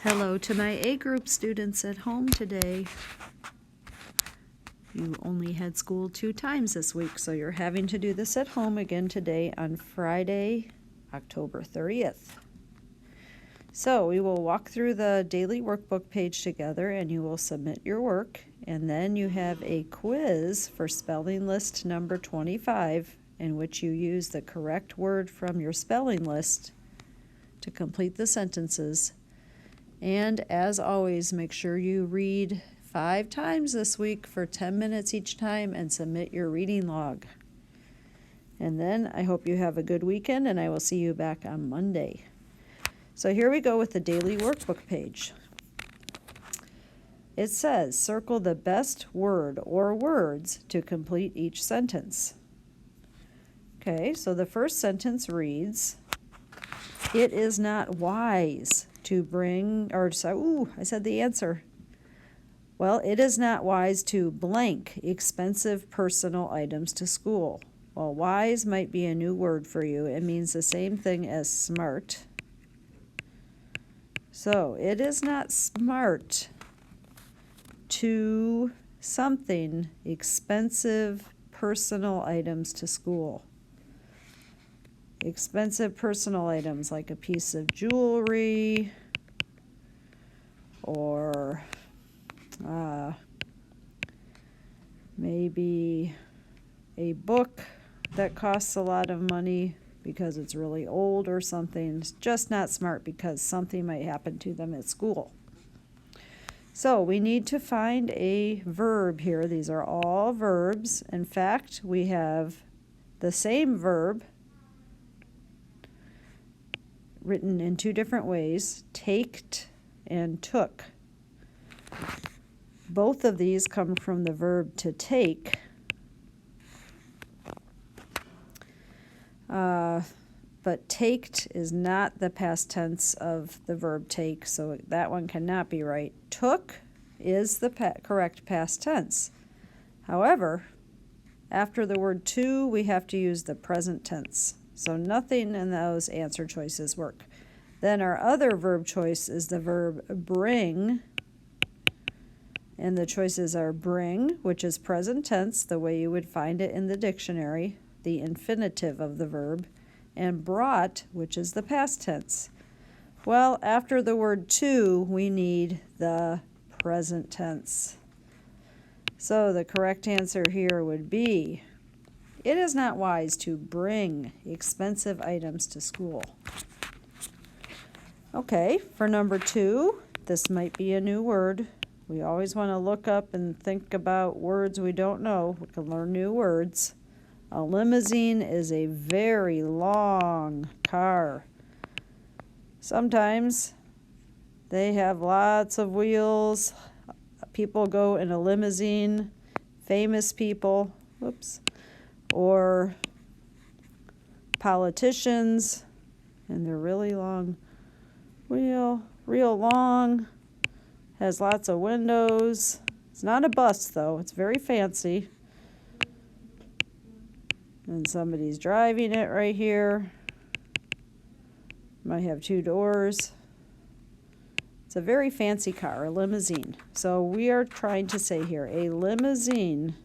Hello to my A group students at home today. You only had school 2 times this week, so you're having to do this at home again today on Friday, October 30th. So we will walk through the daily workbook page together and you will submit your work, and then you have a quiz for spelling list number 25 in which you use the correct word from your spelling list to complete the sentences. And as always, make sure you read 5 times this week for 10 minutes each time and submit your reading log. And then I hope you have a good weekend, and I will see you back on Monday. So here we go with the daily workbook page. It says, circle the best word or words to complete each sentence. Okay, so the first sentence reads, it is not wise to bring, I said the answer. Well, it is not wise to blank expensive personal items to school. Well, wise might be a new word for you. It means the same thing as smart. So, it is not smart to something expensive personal items to school. Expensive personal items like a piece of jewelry or maybe a book that costs a lot of money because it's really old or something. It's just not smart because something might happen to them at school. So we need to find a verb here. These are all verbs. In fact, we have the same verb written in 2 different ways, taked and took. Both of these come from the verb to take. But taked is not the past tense of the verb take, so that one cannot be right. Took is the correct past tense. However, after the word to, we have to use the present tense. So nothing in those answer choices work. Then our other verb choice is the verb bring. And the choices are bring, which is present tense, the way you would find it in the dictionary, the infinitive of the verb, and brought, which is the past tense. Well, after the word to, we need the present tense. So the correct answer here would be, it is not wise to bring expensive items to school. Okay, for number 2, this might be a new word. We always want to look up and think about words we don't know. We can learn new words. A limousine is a very long car. Sometimes they have lots of wheels. People go in a limousine, famous people, or politicians, and they're really long. Real long, has lots of windows. It's not a bus though, it's very fancy. And somebody's driving it right here. Might have 2 doors. It's a very fancy car, a limousine. So we are trying to say here, a limousine,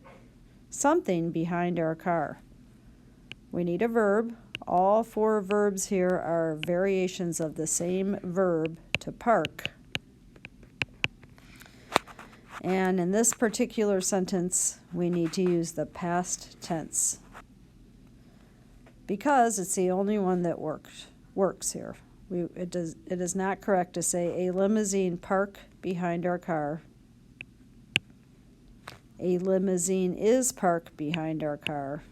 something behind our car. We need a verb. All 4 verbs here are variations of the same verb, to park. And in this particular sentence, we need to use the past tense because it's the only one that works here. It is not correct to say a limousine park behind our car. A limousine is parked behind our car.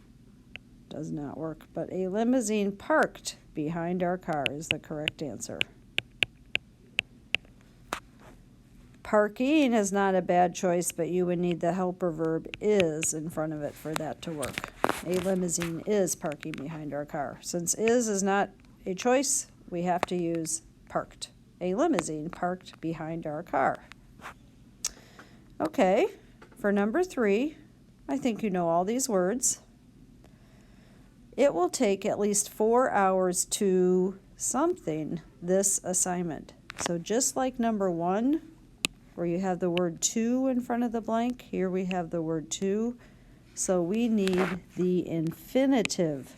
Does not work, but a limousine parked behind our car is the correct answer. Parking is not a bad choice, but you would need the helper verb is in front of it for that to work. A limousine is parking behind our car. Since is not a choice, we have to use parked. A limousine parked behind our car. Okay, for number 3, I think you know all these words. It will take at least 4 hours to something this assignment. So just like number 1, where you have the word to in front of the blank, here we have the word to. So we need the infinitive,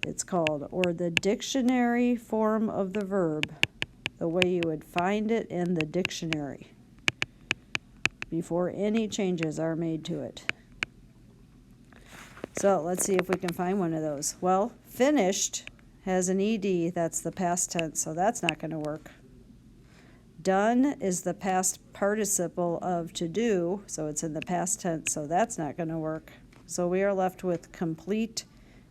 it's called, or the dictionary form of the verb, the way you would find it in the dictionary before any changes are made to it. So let's see if we can find one of those. Well, finished has an ed, that's the past tense, so that's not going to work. Done is the past participle of to do, so it's in the past tense, so that's not going to work. So we are left with complete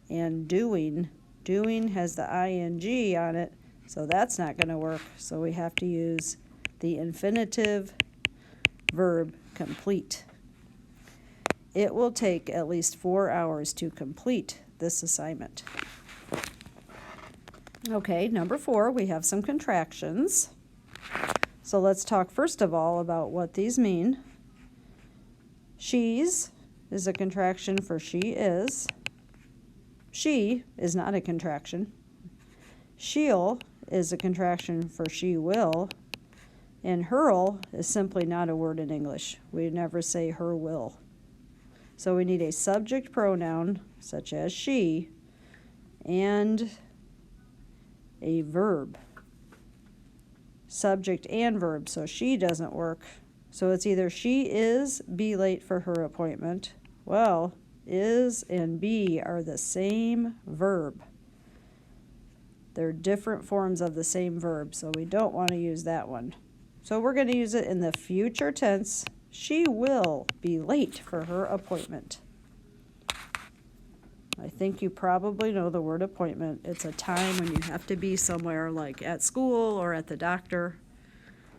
and doing. Doing has the ing on it, so that's not going to work. So we have to use the infinitive verb complete. It will take at least 4 hours to complete this assignment. Okay, number 4, we have some contractions. So let's talk first of all about what these mean. She's is a contraction for she is. She is not a contraction. She'll is a contraction for she will. And her'll is simply not a word in English. We never say her will. So we need a subject pronoun, such as she, and a verb. Subject and verb, so she doesn't work. So it's either she is be late for her appointment. Well, is and be are the same verb. They're different forms of the same verb, so we don't want to use that one. So we're going to use it in the future tense. She will be late for her appointment. I think you probably know the word appointment. It's a time when you have to be somewhere, like at school or at the doctor,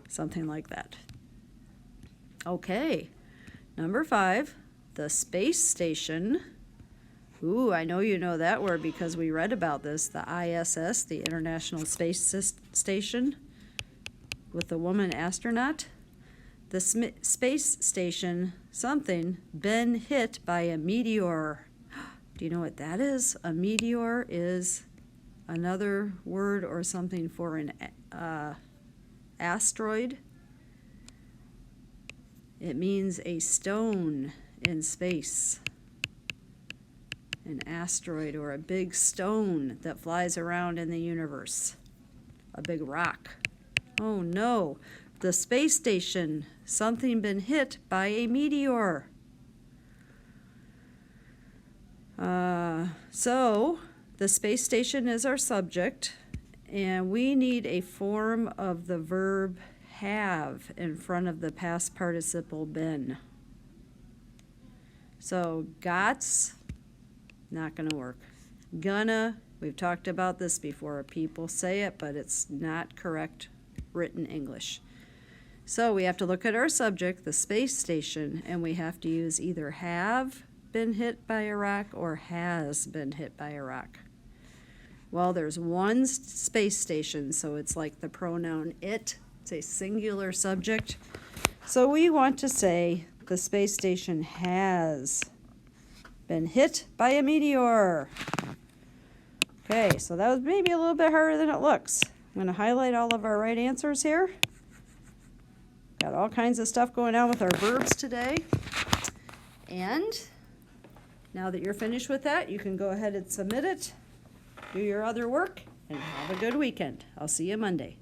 something like that. Okay, number 5, the space station. Ooh, I know you know that word because we read about this, the ISS, the International Space Station, with the woman astronaut. The space station, something, been hit by a meteor. Do you know what that is? A meteor is another word or something for an asteroid. It means a stone in space. An asteroid or a big stone that flies around in the universe. A big rock. Oh no, the space station, something been hit by a meteor. So the space station is our subject, and we need a form of the verb have in front of the past participle been. So got's not going to work. Gonna, we've talked about this before. People say it, but it's not correct written English. So we have to look at our subject, the space station, and we have to use either have been hit by a rock or has been hit by a rock. Well, there's one space station, so it's like the pronoun it. It's a singular subject. So we want to say the space station has been hit by a meteor. Okay, so that was maybe a little bit harder than it looks. I'm going to highlight all of our right answers here. Got all kinds of stuff going on with our verbs today. And now that you're finished with that, you can go ahead and submit it, do your other work, and have a good weekend. I'll see you Monday.